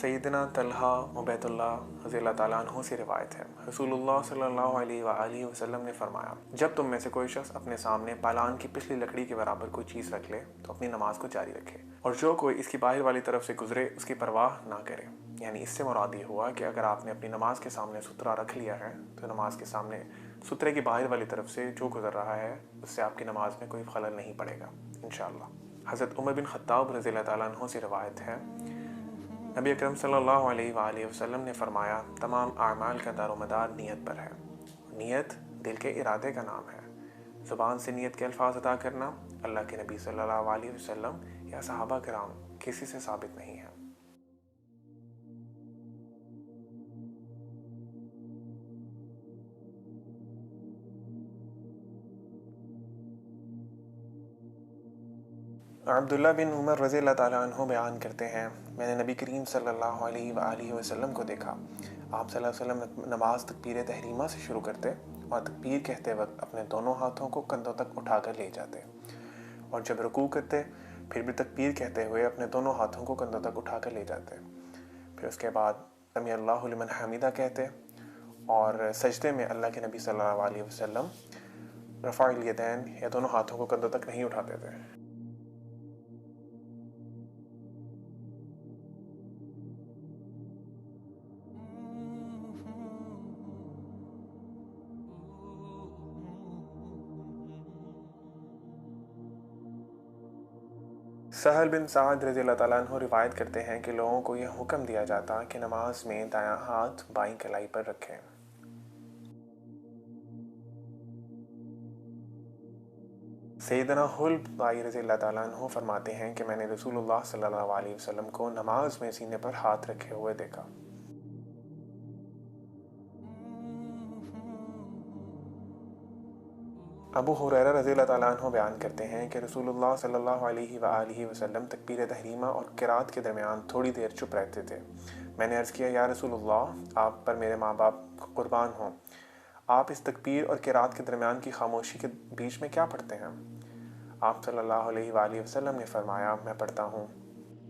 सैयदना तलहा उबैदुल्लाह रज़ी अल्लाह ताला अन्हु से रिवायत है, रसूलुल्लाह सल्लल्लाहु अलैहि वसल्लम ने फरमाया, जब तुम में से कोई शख्स अपने सामने पालान की पिछली लकड़ी के बराबर कोई चीज़ रख ले तो अपनी नमाज को जारी रखे, और जो कोई इसकी बाहर वाली तरफ से गुजरे उसकी परवाह ना करे। यानी इससे मुराद ये हुआ कि अगर आपने अपनी नमाज के सामने सुतरा रख लिया है तो नमाज के सामने सुतरे की बाहर वाली तरफ से जो गुजर रहा है उससे आपकी नमाज में कोई खलल नहीं पड़ेगा इंशाअल्लाह। हज़रत उमर बिन खत्ताब रज़ी अल्लाह ताला अन्हु से रिवायत है, नबी अकरम सल्लल्लाहु अलैहि वसल्लम ने फरमाया, तमाम आमाल का दारोमदार नीयत पर है। नीयत दिल के इरादे का नाम है। ज़ुबान से नीयत के अल्फाज अदा करना अल्लाह के नबी सल्लल्लाहु अलैहि वसल्लम या सहाबा किराम किसी से साबित नहीं है। अब्दुल्ला बिन उमर रज़ी अल्लाह ताला अन्हु बयान करते हैं, मैंने नबी करीम सल्लल्लाहु अलैहि वसल्लम को देखा। आप सल्लल्लाहु अलैहि वसल्लम नमाज तकबीर तहरीमा से शुरू करते और तकबीर कहते वक्त अपने दोनों हाथों को कंधों तक उठाकर ले जाते, और जब रुकू करते फिर भी तकबीर कहते हुए अपने दोनों हाथों को कंधों तक उठाकर ले जाते। फिर उसके बाद समी अल्लाहु लिमन हमीदा कहते, और सजदे में अल्लाह के नबी सल्लल्लाहु अलैहि वसल्लम रफ़ाइल यदैन या दोनों हाथों को कंधों तक नहीं उठाते थे। सहल बिन साद रज़ी अल्लाह ताला अन्हु रिवायत करते हैं कि लोगों को यह हुक्म दिया जाता कि नमाज में दायां हाथ बाईं कलाई पर रखें। सैयदना हुल्ब बाई रज़ी अल्लाह ताला अन्हु फरमाते हैं कि मैंने रसूलुल्लाह सल्लल्लाहु अलैहि वसल्लम को नमाज में सीने पर हाथ रखे हुए देखा। अबू हुरैरा रज़ी अल्लाह ताला अन्हु बयान करते हैं कि रसूलुल्लाह सल्लल्लाहु अलैहि वसल्लम तकबीर तहरीमा और क़िरात के दरमियान थोड़ी देर चुप रहते थे। मैंने अर्ज़ किया, या रसूलुल्लाह, आप पर मेरे माँ बाप कुर्बान हों, आप इस तकबीर और क़िरात के दरमियान की खामोशी के बीच में क्या पढ़ते हैं? आप सल्लल्लाहु अलैहि वसल्लम ने फरमाया, मैं पढ़ता हूँ,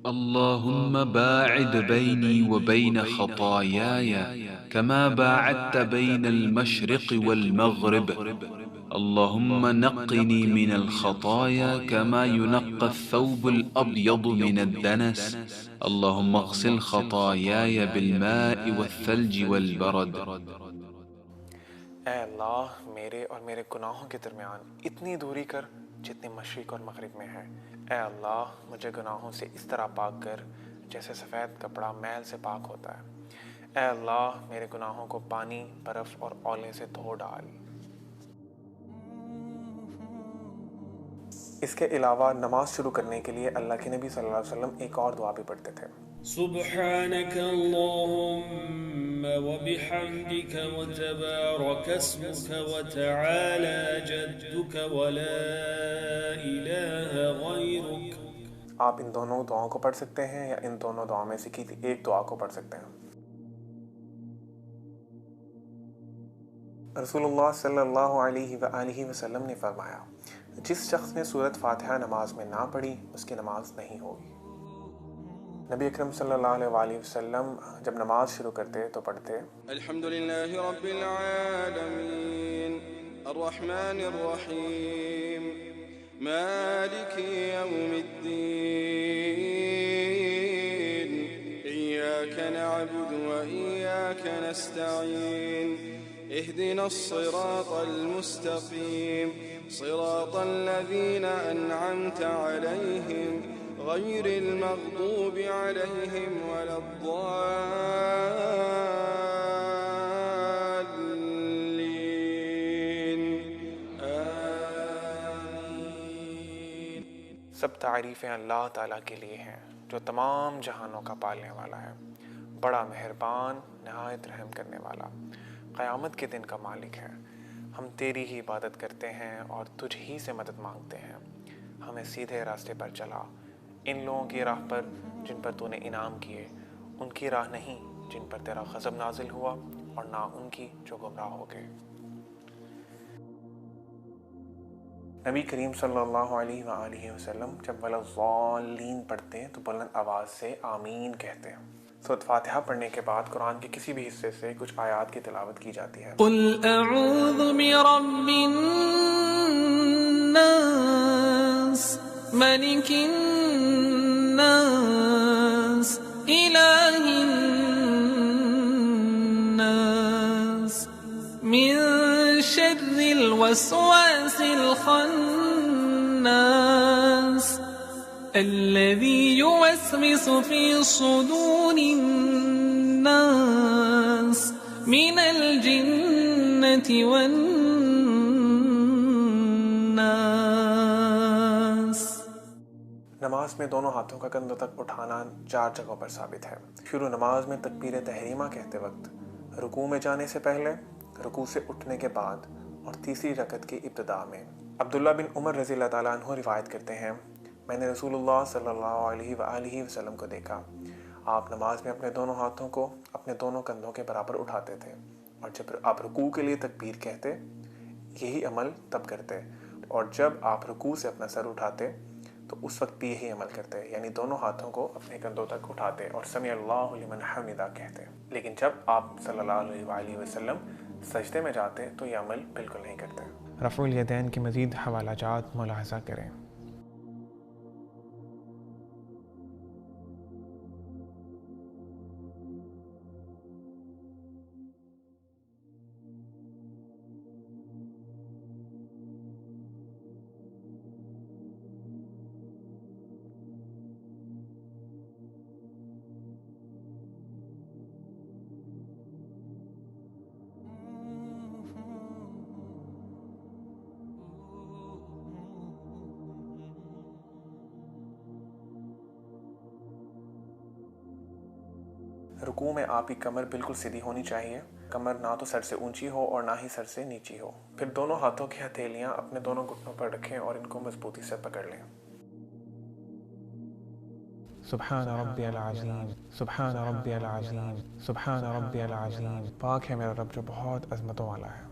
اللهم باعد بيني وبين خطاياي كما باعدت بين المشرق والمغرب. اللهم نقني من الخطايا كما ينقى الثوب الأبيض من الدنس. اللهم اغسل خطاياي بالماء والثلج والبرد. ऐ अल्लाह, मेरे और मेरे गुनाहों के दरमियान इतनी दूरी कर जितनी मशरिक़ और मग़रिब में है। ऐ अल्लाह, मुझे गुनाहों से इस तरह पाक कर जैसे सफ़ेद कपड़ा मैल से पाक होता है। ऐ अल्लाह, मेरे गुनाहों को पानी, बर्फ़ और औले से धो डाल। इसके अलावा नमाज शुरू करने के लिए अल्लाह के नबी सल्लल्लाहु अलैहि वसल्लम एक और दुआ भी पढ़ते थे, सुब्हानक अल्लाहुम्मा व बिहम्दिक व तबारक अस्मुक व तआला जद्दुक व ला इलाहा गैरुक। आप इन दोनों दुआओं को पढ़ सकते हैं या इन दोनों दुआओं में से किसी एक दुआ को पढ़ सकते हैं। रसूलुल्लाह सल्लल्लाहु अलैहि वसल्लम ने फरमाया, जिस शख्स ने सूरत फातिहा नमाज में ना पढ़ी उसकी नमाज नहीं होगी। नबी अकरम सल्लल्लाहु अलैहि वसल्लम जब नमाज शुरू करते तो पढ़ते, अल्हम्दुलिल्लाहि रब्बिल आलमीन अर्रहमानिर रहीम मालिकी यौमिद्दीन इय्याका नअबुदु व इय्याका नस्तईन इहदिनस सिरातल मुस्तकीम सिरातल लज़ीना अनअमता अलैहिम गैरिल मग़दूबि अलैहिम वलद्दाल्लीन आमीन। सब तारीफ़ें अल्लाह ताला के लिए हैं जो तमाम जहानों का पालने वाला है, बड़ा मेहरबान, नहायत रहम करने वाला, क़यामत के दिन का मालिक है। हम तेरी ही इबादत करते हैं और तुझ ही से मदद मांगते हैं। हमें सीधे रास्ते पर चला, इन लोगों की राह पर जिन पर तूने इनाम किए, उनकी राह नहीं जिन पर तेरा ग़ज़ब नाजिल हुआ, और ना उनकी जो गुमराह हो गए। नबी करीम सल्लल्लाहु अलैहि वसल्लम जब वलद्दाल्लीन पढ़ते तो बुलंद आवाज़ से आमीन कहते हैं। सूरत फातिहा पढ़ने के बाद कुरान के किसी भी हिस्से से कुछ आयत की तिलावत की जाती है। قل أعوذ برب الناس ملك الناس إله الناس من شر الوسواس الخناس الذي يوسوس في صدور الناس من الجنة والناس۔ नमाज में दोनों हाथों का कंधों तक उठाना 4 जगहों पर साबित है। शुरू नमाज में तकबीर तहरीमा कहते वक्त, रुकू में जाने से पहले, रुकू से उठने के बाद और तीसरी रकत की इब्तिदा में। अब्दुल्ला बिन उमर रज़ी अल्लाह ताला अन्हु रिवायत करते हैं, मैंने रसूलुल्लाह सल्लल्लाहु अलैहि वसल्लम को देखा, आप नमाज में अपने दोनों हाथों को अपने दोनों कंधों के बराबर उठाते थे और जब आप रुकू के लिए तकबीर कहते यही अमल तब करते, और जब आप रुकू से अपना सर उठाते तो उस वक्त भी यही अमल करते, यानी दोनों हाथों को अपने कंधों तक उठाते और समी अल्लाहु लिमन हमिदा कहते। लेकिन जब आप सल्लल्लाहु अलैहि वसल्लम सजदे में जाते तो ये अमल बिल्कुल नहीं करते। रफ़उल यदैन के मज़ीद हवालाजात मुलाहज़ा करें। रुकू में आपकी कमर बिल्कुल सीधी होनी चाहिए, कमर ना तो सर से ऊंची हो और ना ही सर से नीची हो। फिर दोनों हाथों की हथेलियां अपने दोनों घुटनों पर रखें और इनको मजबूती से पकड़ लें। सुब्हान रब्बियल अज़ीम, सुब्हान रब्बियल अज़ीम, सुब्हान रब्बियल अज़ीम। पाक है मेरा रब जो बहुत अज़मतों वाला है।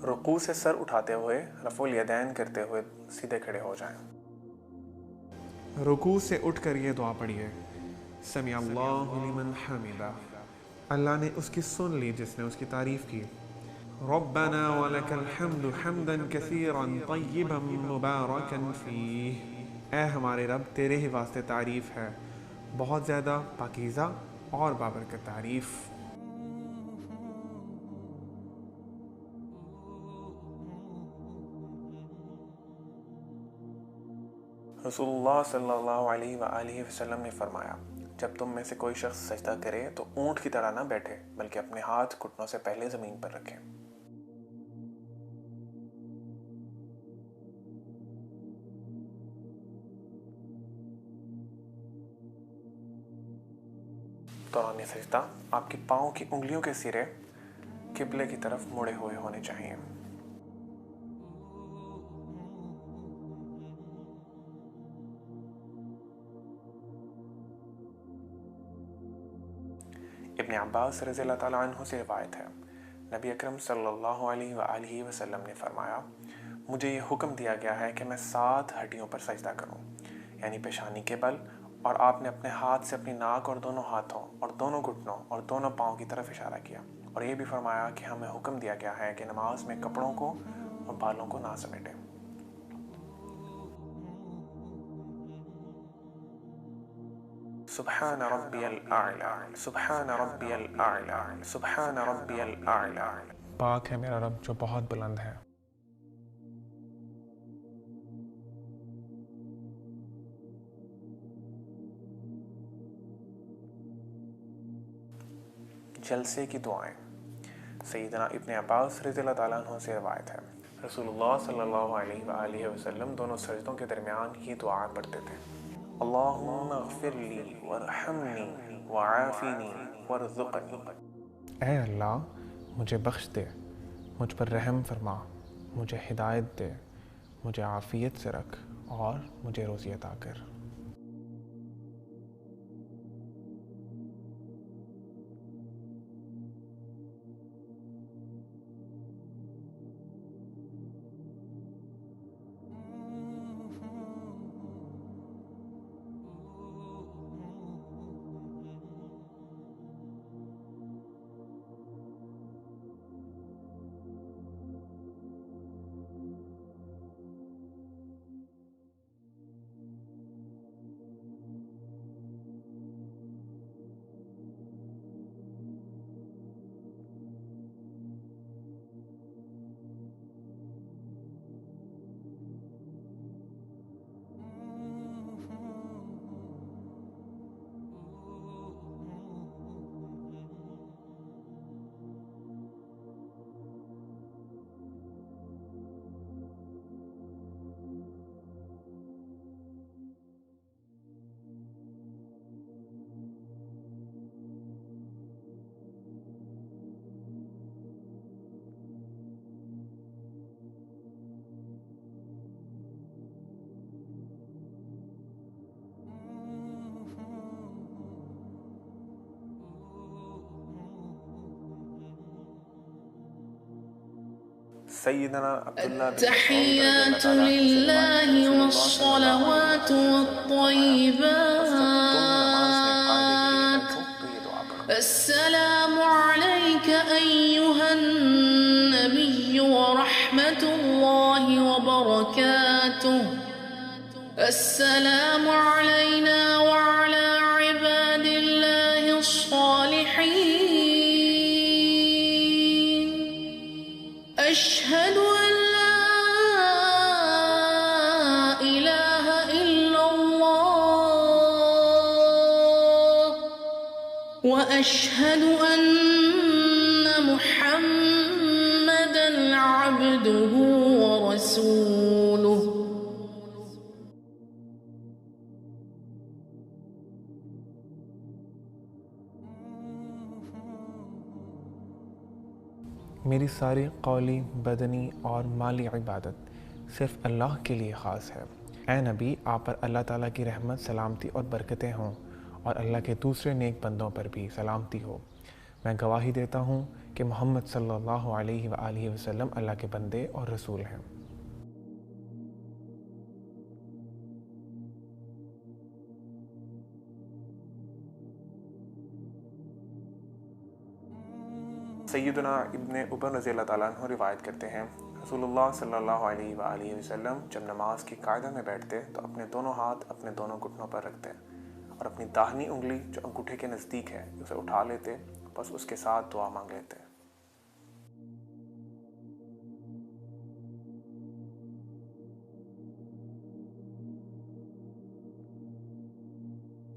रुकू से सर उठाते हुए रफ़ुल यदैन करते हुए सीधे खड़े हो जाएं। रुकू से उठकर ये दुआ पढ़िए, समी अल्लाहु लिमन हमिदा। अल्लाह ने उसकी सुन ली जिसने उसकी तारीफ़ की। रब्बना वलकल हम्दु हम्दन कसीरन तय्यिबन मुबारकन फीह। ऐ हमारे रब, तेरे ही वास्ते तारीफ़ है, बहुत ज़्यादा पाकीज़ा और बाबरकत तारीफ़। रसूलुल्लाह सल्लल्लाहु अलैहि वसल्लम ने फरमाया, जब तुम में से कोई शख्स सजदा करे तो ऊंट की तरह ना बैठे, बल्कि अपने हाथ घुटनों से पहले ज़मीन पर रखें। दौरान सजदा आपके पाँव की उंगलियों के सिरे किबले की तरफ मुड़े हुए होने चाहिए। इब्न अब्बास रज़ियल्लाहु ताला अन्हु से रिवायत है, नबी अकरम सल्लल्लाहु अलैहि वसल्लम ने फरमाया, मुझे ये हुक्म दिया गया है कि मैं 7 हड्डियों पर सजदा करूं, यानी पेशानी के बल, और आपने अपने हाथ से अपनी नाक और दोनों हाथों और दोनों घुटनों और दोनों पाँव की तरफ इशारा किया, और ये भी फरमाया कि हमें हुक्म दिया गया है कि नमाज में कपड़ों को और बालों को ना समेटें। सुब्हान रब्बियल आला, सुब्हान रब्बियल आला, सुब्हान रब्बियल आला। पाक है मेरा रब जो बहुत बुलंद है। जलसे की दुआएं। सैयदना इब्न अब्बास रज़ियल्लाहु ताला अन्हु से रिवायत है, रसूलुल्लाह सल्लल्लाहु अलैहि वसल्लम दोनों सजदों के दरमियान ये दुआ पढ़ते थे, अल्लाहुम्मा अग़फ़िरली वरहमनी वआफ़िनी वरज़ुक़नी। ऐ अल्लाह, मुझे बख्श दे, मुझ पर रहम फरमा, मुझे हिदायत दे, मुझे आफ़ियत से रख और मुझे रोज़ी अता कर। سیدنا عبداللہ بن التحيات لله والصلوات والطيبات السلام عليك أيها النبي ورحمة الله وبركاته السلام علينا وعلى عباد الله الصالحين أشهد أن لا إله إلا الله وأشهد أن محمدًا عبده ورسوله میری ساری قولی، بدنی اور مالی عبادت صرف اللہ کے لیے خاص ہے۔ اے نبی، آپ پر اللہ تعالیٰ کی رحمت، سلامتی اور برکتیں ہوں، اور اللہ کے دوسرے نیک بندوں پر بھی سلامتی ہو۔ میں گواہی دیتا ہوں کہ محمد صلی اللہ علیہ وآلہ وسلم اللہ کے بندے اور رسول ہیں۔ سیدنا ابن عمر رضی اللہ تعالیٰ عنہ روایت کرتے ہیں، رسول اللہ صلی اللہ علیہ وآلہ وسلم جب نماز کی قاعدہ میں بیٹھتے تو اپنے دونوں ہاتھ اپنے دونوں گھٹنوں پر رکھتے اور اپنی داہنی انگلی جو انگوٹھے کے نزدیک ہے اسے اٹھا لیتے، بس اس کے ساتھ دعا مانگ لیتے۔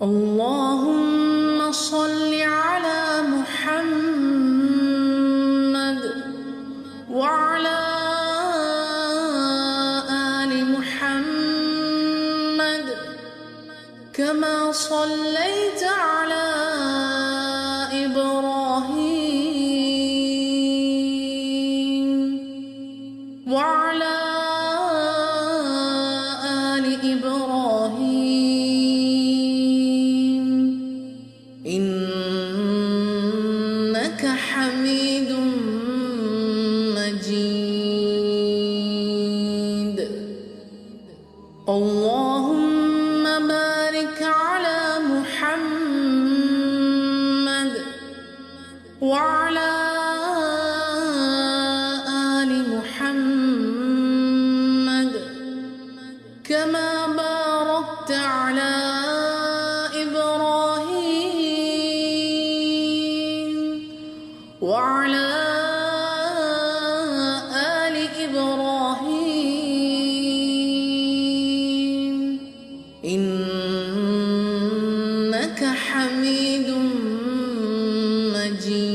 اللهم صل على محمد وعلى آل محمد كما صليت على إبراهيم وعلى آل إبراهيم إنك حميد مجيد اللهم بارك على محمد وعلى آل محمد كما باركت على إبراهيم وعلى آل إبراهيم إنك حميد مجيد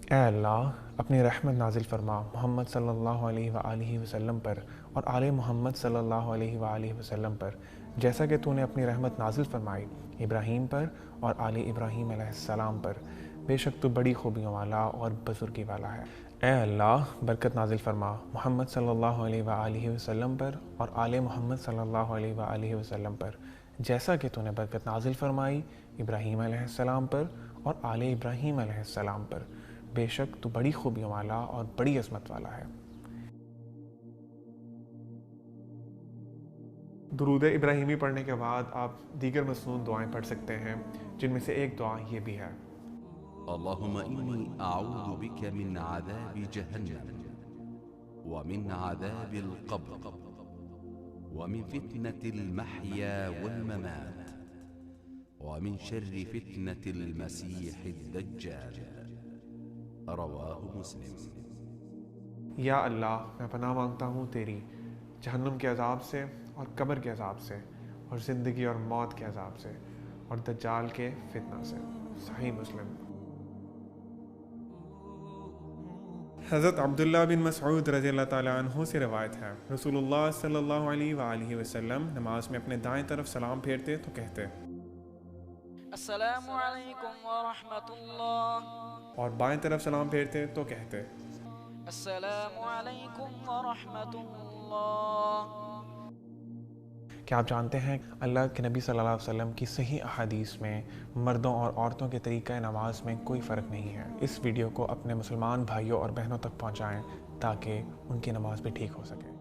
اے اللہ، اپنی رحمت نازل فرما محمد صلی اللہ علیہ وآلہ وسلم پر اور آل محمد صلی اللہ علیہ وآلہ وسلم پر، جیسا کہ تو نے اپنی رحمت نازل فرمائی ابراہیم پر اور آل ابراہیم علیہ السلام پر۔ بے شک تو بڑی خوبیوں والا اور بزرگی والا ہے۔ اے اللہ، برکت نازل فرما محمد صلی اللہ علیہ وآلہ وسلم پر اور آل محمد صلی اللہ علیہ وآلہ وسلم پر، جیسا کہ تو نے برکت نازل فرمائی ابراہیم علیہ السلام پر اور آل ابراہیم علیہ السلام پر۔ بے شک تو بڑی خوبیوں والا اور بڑی عظمت والا ہے۔ درود ابراہیمی پڑھنے کے بعد آپ دیگر مسنون دعائیں پڑھ سکتے ہیں، جن میں سے ایک دعا یہ بھی ہے: اللهم إني أعوذ بك من عذاب جهنم ومن عذاب القبر ومن فتنة المحيا والممات ومن شر فتنة المسيح الدجال رواہ مسلم۔ یا اللہ، میں پناہ مانگتا ہوں تیری جہنم کے عذاب سے اور قبر کے عذاب سے اور زندگی اور موت کے عذاب سے اور دجال کے فتنہ سے۔ صحیح مسلم۔ حضرت عبداللہ بن مسعود رضی اللہ تعالیٰ عنہ سے روایت ہے، رسول اللہ صلی اللہ علیہ وآلہ وسلم نماز میں اپنے دائیں طرف سلام پھیرتے تو کہتے: السلام علیکم ورحمۃ اللہ، اور بائیں طرف سلام پھیرتے تو کہتے: السلام علیکم ورحمۃ اللہ۔ الله. کیا آپ جانتے ہیں اللہ کے نبی صلی اللہ علیہ وسلم کی صحیح احادیث میں مردوں اور عورتوں کے طریقہ نماز میں کوئی فرق نہیں ہے. اس ویڈیو کو اپنے مسلمان بھائیوں اور بہنوں تک پہنچائیں تاکہ ان کی نماز بھی ٹھیک ہو سکے.